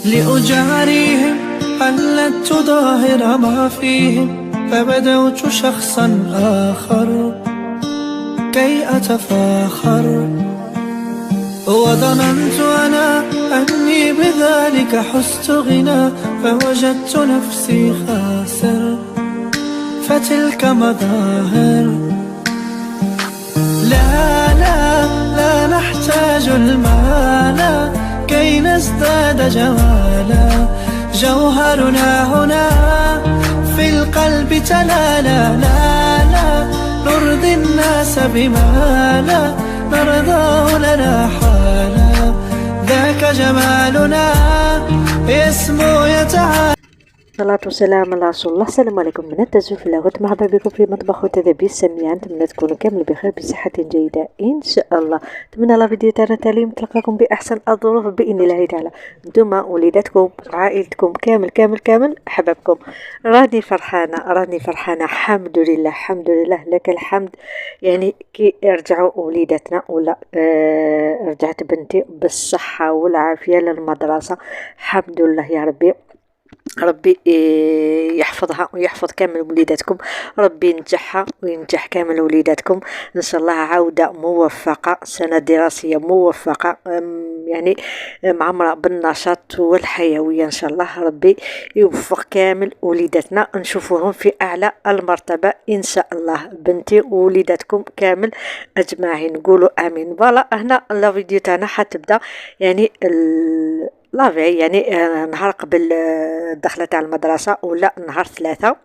لأجاريهم حلت ظاهر ما فيهم، فبدوت شخصا آخر كي أتفاخر، وظننت أنا أني بذلك حزت غنى، فوجدت نفسي خاسر. فتلك مظاهر. لا لا لا نحتاج المال كي نزداد جمالا، جوهرنا هنا في القلب تلالا. لا لا نرضي الناس بما لا نرضاه لنا حالا، ذاك جمالنا اسمه يتعالى. الصلاة والسلام على رسول الله. السلام عليكم من التزوير في الله، مرحبا بكم في مطبخ وتذابيس سميان. نتمنى تكونوا كامل بخير بصحة جيدة ان شاء الله. نتمنى لا فيديو تاعنا تالي تلقاكم باحسن الظروف باذن الله تعالى، نتوما وليداتكم عائلتكم كامل احبابكم. راني فرحانه الحمد لله لك الحمد. يعني كي رجعوا وليداتنا ولا رجعت بنتي بالصحة والعافية للمدرسة، الحمد لله يا ربي يحفظها ويحفظ كامل وليداتكم، ربي ينجحها وينجح كامل وليداتكم ان شاء الله. عودة موفقة، سنة دراسية موفقة، يعني معمرة بالنشاط والحيوية ان شاء الله. ربي يوفق كامل وليداتنا، نشوفوهم في اعلى المرتبة ان شاء الله. بنتي ووليداتكم كامل اجمعين نقولوا امين. فوالا هنا الفيديو تاعنا حتبدا يعني لافي، يعني نهار قبل الدخلة تاع المدرسة ولا نهار 3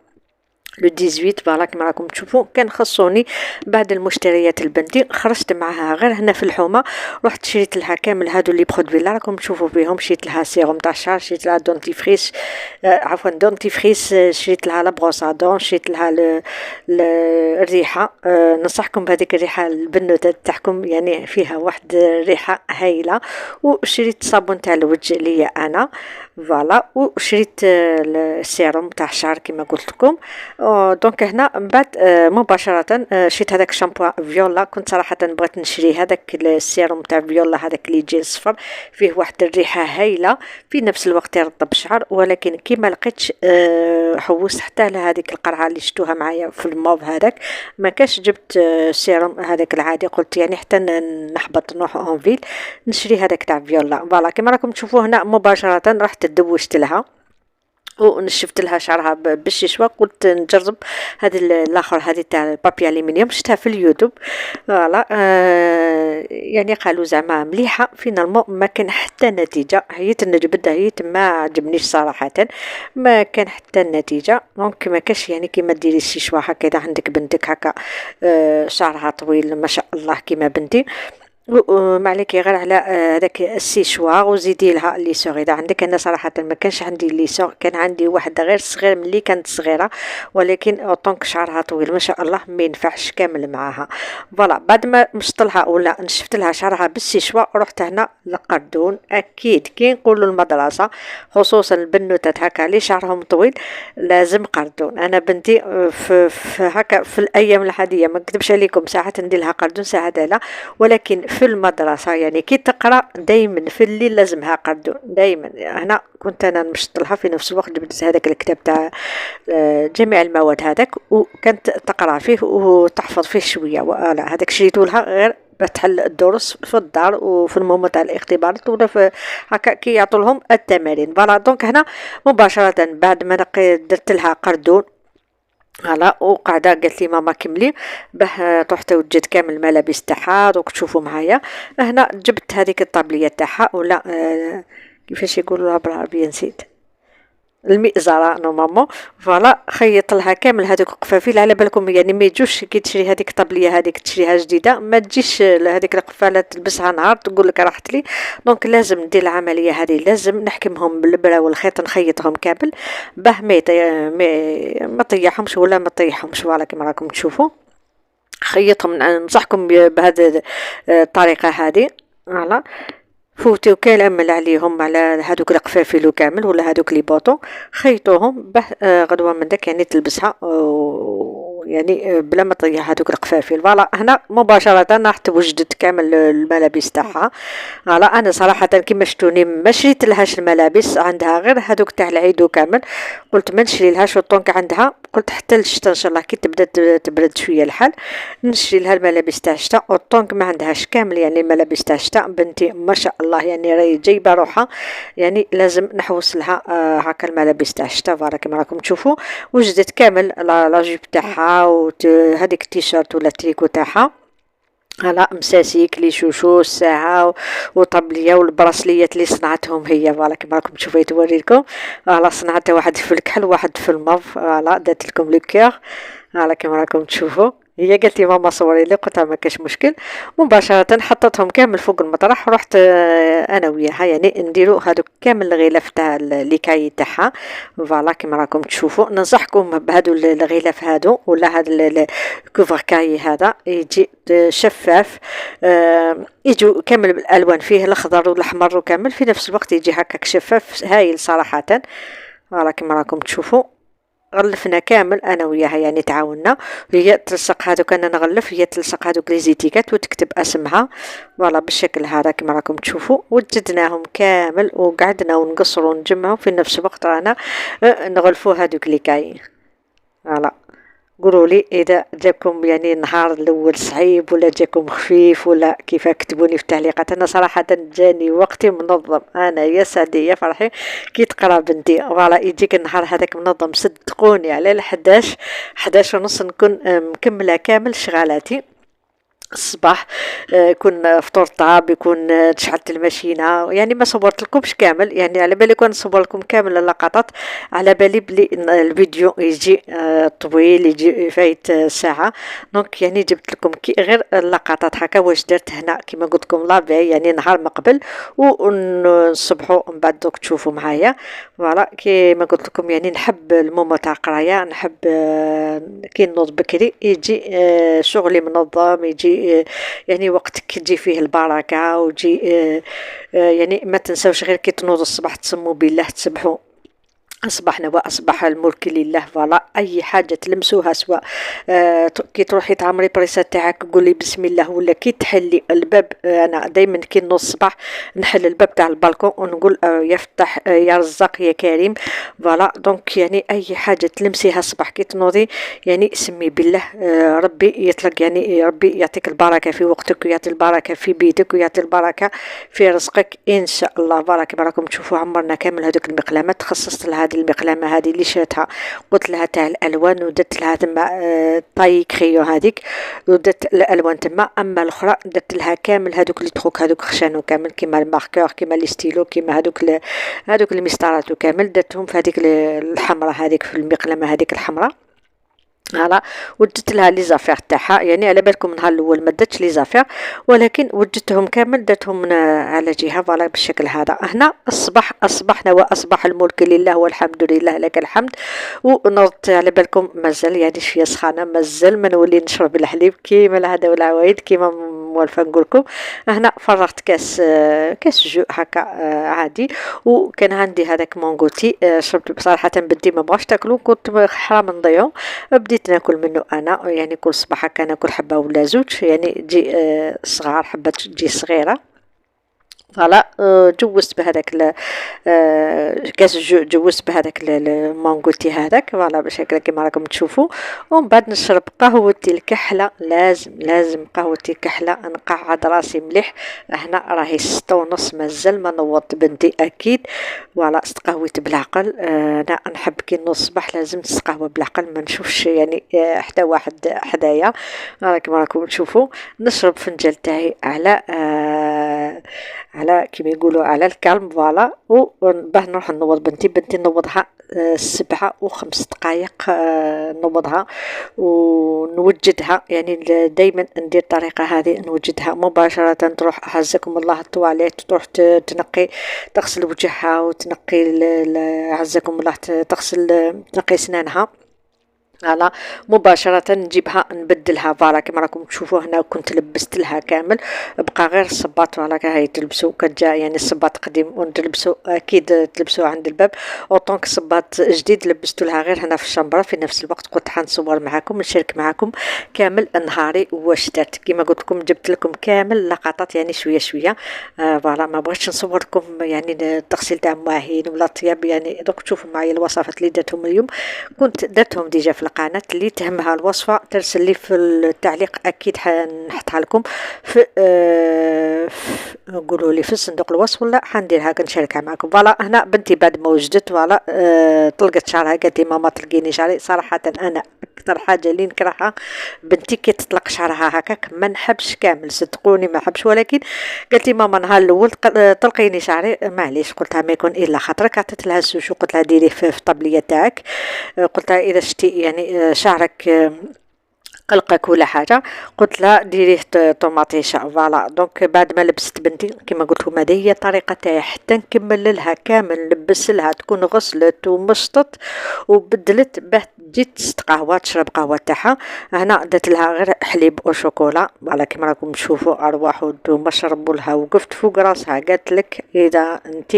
لو 18. فوالا كما راكم تشوفوا كان خصوني بعد المشتريات البنتي، خرجت معها غير هنا في الحومه، رحت شريت لها كامل هادو لي برودوي اللي راكم تشوفوا فيهم. شريت لها سيروم تاع الشعر، شريت لها دونتيفريس، عفوا دونتيفريس، شريت لها لا بروسادون، شريت لها الريحه. ننصحكم بهذيك الريحه البنوته تاعكم، يعني فيها واحد ريحه هايله. وشريت صابون تاع الوجه ليا انا فوالا، وشريت السيروم تاع الشعر كما قلت لكم. دونك هنا من بعد مباشرة شريت هذاك الشامبو فيولا. كنت صراحة بغيت نشري هذاك السيروم تاع فيولا، هذاك اللي يجي صفر، فيه واحد الريحة هايلة، في نفس الوقت يرطب الشعر. ولكن كي ما لقيتش حوست حتى على هذيك القرعة اللي شفتوها معايا في الموف هذاك، ما كاش جبت سيروم هذاك العادي. قلت يعني حتى نحبط نروح اونفيل نشري هذاك تاع فيولا. فوالا كما راكم تشوفوا هنا مباشرة رحت دوشت لها ونشفت لها شعرها بالششوه. قلت نجرب هذه الاخر، هذه تاع البابي الومنيوم، شفتها في اليوتيوب فوالا. يعني قالوا زعما مليحه، فينالمون ما كان حتى نتيجه. هيت نجبدها، هيت ما عجبنيش صراحه، ما كان حتى النتيجه. دونك ما كاش يعني كيما ديري الششوه هكا اذا عندك بنتك هكا شعرها طويل ما شاء الله كيما بنتي، ما عليك غير على هذاك السيشوار وزيدي لها ليسور اذا عندك. انا صراحه ما كانش عندي ليسور، كان عندي واحده غير صغير ملي كانت صغيره، ولكن طونك شعرها طويل ما شاء الله ما ينفعش كامل معاها. فوالا بعد ما مشط لها ولا نشفت لها شعرها بالسيشوار، رحت هنا للقردون. اكيد كي نقولوا المدرسه خصوصا البنوتات هكا اللي شعرهم طويل لازم قردون. انا بنتي في هكا في الايام العاديه ما نكذبش عليكم ساعات ندير لها قردون ساعات لا، ولكن في المدرسة يعني كي تقرأ دايما في الليل لازمها قردون دايما. هنا كنت أنا نمشط لها في نفس الوقت، جبت هذاك الكتاب تاع جميع المواد هذاك، وكانت تقرأ فيه وتحفظ فيه شوية. ولا هذاك شريته لها غير بتحل الدروس في الدار وفي المومنت تاع الاختبارات ولا في هكا كي يعطوا لهم التمارين. فوالا دونك هنا مباشرة بعد ما درت لها قردون فوالا وقاعده قالت لي ماما كملي باه تروح توجد كامل الملابس تاعها. دوك تشوفوا معايا هنا جبت هذيك الطابليه تاعها ولا كيفاش يقولوا لها بالعربيه نسيت، المئزره نورمالمون. فوالا خيط لها كامل هذوك القفافيل. على بالكم يعني ما يجوش كي تشري هذيك الطابليه هذيك تشريها جديده ما تجيش هذيك القفاله تلبسها نهار تقول لك راحت لي. دونك لازم ندير العمليه هذه، لازم نحكمهم بالابره والخيط نخيطهم كامل باه ما طيحهمش ولا ما طيحهمش. فوالا كما راكم تشوفوا خيطهم. ننصحكم بهذه الطريقه هذه. فوالا فوتيو كامل عليهم على هادوك القفافيل كامل ولا هادوك لي بوطو، خيطوهم باه غدوه من داك يعني تلبسها يعني بلا ما تضيع هذوك القفافيل. فوالا هنا مباشره راح وجدت كامل الملابس تاعها. فوالا انا صراحه كيما شفتوني ما شريت لهاش الملابس، عندها غير هذوك تاع العيد وكامل، قلت ما نشري لهاش الطونك عندها، قلت حتى الشتا ان شاء الله كي تبدا تبرد شويه الحال نشري لها الملابس تاع الشتا. والطونك ما عندهاش كامل يعني الملابس تاع الشتا. بنتي ما شاء الله يعني راهي جايبه روحها، يعني لازم نحوس لها هكا الملابس تاع الشتا. فوالا كما راكم تشوفوا وجدت كامل لا جيب تاعها وهذيك التيشيرت ولا التريكو تاعها، على مساسيك لي شوشو الساعة وطبلية والبراسليات اللي صنعتهم هي. فوالا كما راكم تشوفوا توريلكم. فوالا صنعتها واحد في الكحل وواحد في الماف. فوالا درت لكم لو كيغ. فوالا كما راكم تشوفوا هي قالت لي ماما صوري لي، قلت لها ما كاش مشكل. مباشرة حطيتهم كامل فوق المطرح، رحت انا وياها يعني نديرو هذوك كامل الغلاف تاع ليكاي تاعها. فوالا كما راكم تشوفوا ننصحكم بهذو الغلاف هذو ولا هذا الكوفر كاي هذا يجي شفاف، يجوا كامل بالالوان فيه الاخضر والاحمر وكامل في نفس الوقت يجي هكاك شفاف هايل صراحة. فوالا كما راكم تشوفوا غلفنا كامل انا وياها يعني تعاوننا، هي تلصق هذوك انا نغلف هي تلصق هذوك لي زيتيكات وتكتب اسمها. فوالا بالشكل هذا كما راكم تشوفوا وجدناهم كامل وقعدنا ونقصر ونجمعوا في نفس الوقت رانا نغلفوا هذوك لي كاي. فوالا قولوا لي اذا جاكم يعني النهار الاول صعيب ولا جاكم خفيف ولا كيف، اكتبوني في التعليقات. انا صراحه جاني وقتي منظم، انا يا سعدي يا فرحي كي تقرا بنتي. فوالا يجيك النهار هذاك منظم صدقوني على 11 ونص نكون مكمله كامل شغالاتي الصباح. يكون فطور طاب، يكون تشعلت الماشينه، يعني ما صورت لكمش كامل يعني على بالي كون نصور لكم كامل اللقطات، على بالي بلي الفيديو يجي طويل يجي فايت ساعه. دونك يعني جبت لكم كي غير اللقطات هكا واش درت هنا كما قلت لكم لافي يعني نهار ما قبل ونصبحوا من بعد دوك تشوفوا معايا. فوالا كيما قلت لكم يعني نحب المومو تاع قرايه، نحب كي نوض بكري يجي شغلي منظم، يجي يعني وقتك تجي فيه البركة وجي يعني ما تنسوش غير كي تنوض الصباح تسموا بالله تسبحوا أصبحنا وأصبح الملك لله. فوالا أي حاجة تلمسوها سواء كي تروحي تعمري بريسات تاعك قولي بسم الله، ولا كي تحلي الباب أنا دايما كي نوض الصباح نحل الباب تاع البالكون ونقول يفتح يا رزاق يا كريم. فوالا دونك يعني أي حاجة تلمسيها الصباح كي تنوضي يعني سمي بالله، ربي يطلق يعني ربي يعطيك البركة في وقتك ويعطي البركة في بيتك ويعطي البركة في رزقك إن شاء الله. فوالا كما راكم تشوفوا عمرنا كامل هذوك المقلامات، تخصصت لها هذه المقلامه هذه اللي شريتها قلت لها تاع الالوان ودرت لها تما طاي كريو هذيك ودرت الالوان تما. اما الاخرى درت لها كامل هذوك لي تروك هذوك خشانو كامل كيما الماركور كيما لي ستيلو كيما هذوك المسطرات وكامل درتهم في هذيك الحمراء هذيك في المقلمه هذيك الحمراء. فوالا وجدت لها لي زافير تاعها، يعني على بالكم النهار الاول ما درتش لي زافير ولكن وجدتهم كامل درتهم من على جهه. فوالا بالشكل هذا هنا اصبحنا واصبح الملك لله والحمد لله لك الحمد. ونضت على بالكم مازال يعني شويه سخانه، مازال ما نولي نشرب الحليب كيما العاده والعوايد كيما موالفه نقول لكم. هنا فرغت كاس جو هكا عادي، وكان عندي هذاك مونغوتي شربت بصراحه بدي ما بغاش تاكلو كنت حرام نضيعو، بديت ناكل منه انا يعني كل صباح هكا ناكل حبه ولا زوج يعني تجي صغار حبه تجي صغيره. فوالا جوزت بهذاك كاس جوزت بهذاك المانغوتي هذاك. فوالا بشكل كما راكم تشوفوا. ومن بعد نشرب قهوتي الكحله، لازم قهوتي الكحله نقعد راسي مليح. هنا راهي 6:30 مازال ما نوضت بنتي اكيد. فوالا استقهويت بالعقل. انا نحب كي نوض الصباح لازم نستقهوى بالعقل ما نشوفش يعني حتى واحد حدايا. كما راكم تشوفوا نشرب فنجان تاعي على كيما يقولوا على الكالم. فوالا وباه نروح نوض بنتي نوضها 7:05 نوضها ونوجدها، يعني دايما ندير الطريقه هذه نوجدها مباشره. تروح عزكم الله الطواليت تروح تغسل وجهها وتنقي عزكم الله تغسل تنقي سنانها على مباشرة نجيبها نبدلها. فوالا كما راكم تشوفوا هنا كنت لبست لها كامل، بقى غير الصباط. فوالا هاي تلبسوا كتجا يعني الصباط قديم ونلبسوا اكيد تلبسوا عند الباب، اوطونك صباط جديد لبستوا لها غير هنا في الشمبره. في نفس الوقت قلت حنصور معكم نشارك معكم كامل نهاري واش درت. كما قلت لكم جبت لكم كامل لقطات يعني شويه شويه. فوالا ما بغيتش نصور لكم يعني التغسيل تاع مواهين ولا طياب، يعني دوك تشوفوا معايا الوصفات اللي درتهم اليوم كنت درتهم ديجا في القناه. اللي تهمها الوصفه ترسل لي في التعليق، اكيد حنحطها لكم في قولوا لي في صندوق الوصف ولا حنديرها كنشاركها معكم. فوالا هنا بنتي بعد ما وجدت فوالا طلقت شعرها، قالت لي ماما طلقيني شعري. صراحه انا اكثر حاجه اللي نكرهها بنتي كي تطلق شعرها هكاك، ما نحبش كامل صدقوني ما نحبش، ولكن قالت لي ماما نهار الاول طلقيني شعري. معليش قلتها ما يكون الا خاطرك. عطيت لها السوشو قلت لها ديريه في الطبليه تاعك، قلت لها اذا شتي يعني شعرك قلقك ولا حاجه قلت لها ديريه طوماطيشه. فوالا دونك بعد ما لبست بنتي كما قلت لكم هذه هي الطريقه تاعي حتى نكمل لها كامل، نلبس لها تكون غسلت ومشطت وبدلت باه تجي تقهوى تشرب قهوه تاعها. هنا درت لها غير حليب وشوكولا. فوالا كما راكم تشوفوا ارواح ودوما شربوا لها. وقفت فوق راسها قالت لك اذا انت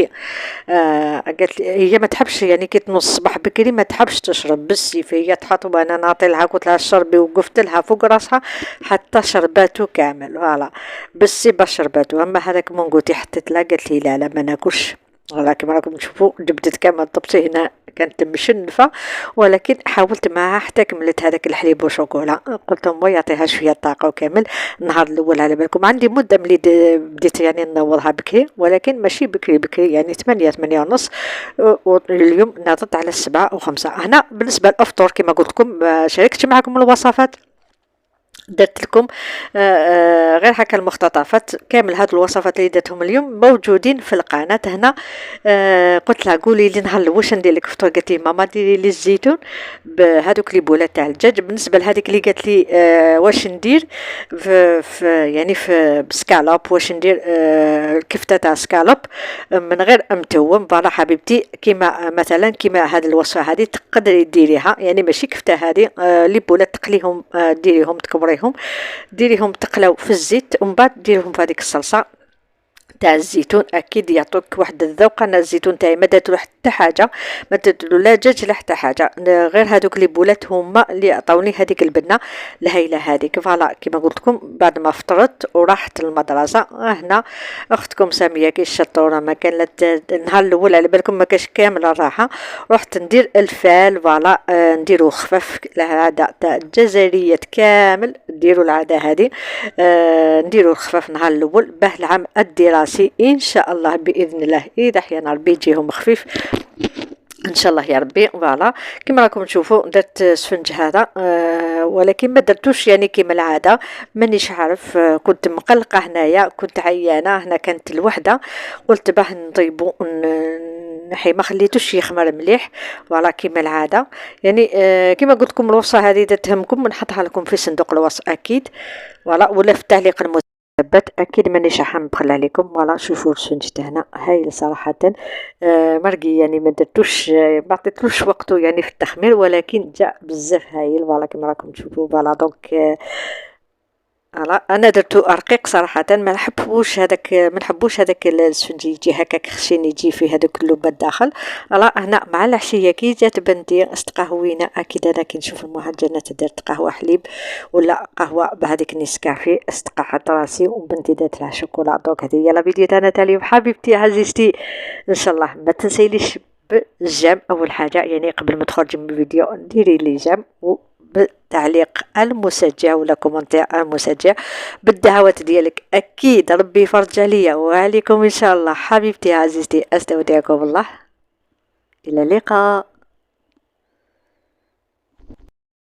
قالت لي هي ما تحبش يعني كي تنوض الصباح بكري ما تحبش تشرب بالسيف، هي تحط وانا نعطي لها قلت لها شربي. وقفت لها فوق راسها حتى شرباتو كامل. فوالا بالسيبه شرباتو. اما هذاك مونغوتي حطيت لها قالت لي لا لا ما ناكلش. فوالا كما راكم تشوفوا جبدت كامل طبتي هنا كانت مشنفه، ولكن حاولت معها حتى كملت هذاك الحليب وشوكولا. قلت لهم يعطيها شويه طاقه وكامل. النهار الاول على بالكم عندي مده ملي بديت يعني نوضها بكري، ولكن ماشي بكري بكري يعني 8 ونص، واليوم ناضت على 7:05. هنا بالنسبه للافطور كما قلت لكم شاركت معكم الوصفات، درت لكم غير هكا المقتطفات كامل. هاد الوصفات اللي درتهم اليوم موجودين في القناه هنا. قلت لها قولي لي نهار واش ندير لك فطور، قالت لي ماما ديري لي الزيتون بهذوك لي بولات تاع الدجاج. بالنسبه لهذيك اللي قالت لي واش ندير في يعني في بسكالوب، واش ندير الكفته تاع سكالوب من غير متوم. فوالا حبيبتي كيما مثلا كيما هاد الوصفه هذه تقدري ديريها يعني ماشي كفته هذه لي بولات تقليهم ديريهم تكبريهم ديريهم تقلاو في الزيت ومن بعد ديريهم في هذيك الصلصه تاع الزيتون. اكيد يعطوك واحد الذوق. انا الزيتون تاعي ما درت له حتى حاجه، ما درت له لا دجاج لا حتى حاجه، غير هذوك لي بولات هما اللي عطاوني هذيك البنه الهايله هذيك. فوالا كما قلت لكم بعد ما فطرت ورحت المدرسه. هنا اختكم ساميه كي الشطوره ما كان النهار الاول على بالكم ما كاش كامل الراحه، رحت ندير الفال. فوالا نديرو خفاف العاده تاع الجزائريات كامل نديرو العاده هذه، نديرو الخفاف نهار الاول باه العام الدراسي ان شاء الله باذن الله اذا حيانا ربي يجيهم خفيف ان شاء الله يا ربي. فوالا كما راكم تشوفوا درت سفنج هذا ولكن ما درتوش يعني كما العاده مانيش عارف. كنت مقلقه هنايا كنت عيانه هنا كانت الوحده، قلت باه نطيبو نحي ما خليتوش يخمر مليح. فوالا كما العاده يعني كما قلت لكم الوصفه هذه اذا تهمكم نحطها لكم في صندوق الوصف اكيد. فوالا ولا في التعليق اكيد مانيش راح نبخل عليكم. فوالا شوفوا السفنج تاعنا هايل صراحه. مرقي يعني ما درتوش ما عطيتلوش وقته يعني في التخمير، ولكن جاء بزاف هايل. فوالا كما راكم تشوفوا. فوالا دونك انا درتو رقيق صراحه، ما نحبوش هذاك السفنج يجي هكاك خشين يجي فيه هذوك اللب الداخل. هنا مع العشيه كي جات بنتي استقهوينا اكيد انا كي نشوف المهجنات درت قهوه حليب ولا قهوه بهذيك نسكافيه استقحت راسي وبنتي دات لها شوكولا. دونك هذه هي لا فيديو تاعنا تاع اليوم حبيبتي عزيزتي. ان شاء الله ما تنسيليش بالجيم اول حاجه يعني قبل ما تخرجي من الفيديو ديري لي جيم بالتعليق المسجع ولا كومنتير المسجع بالدعوات ديالك اكيد ربي يفرج عليا وعليكم ان شاء الله. حبيبتي عزيزتي استودعكم الله، الى اللقاء.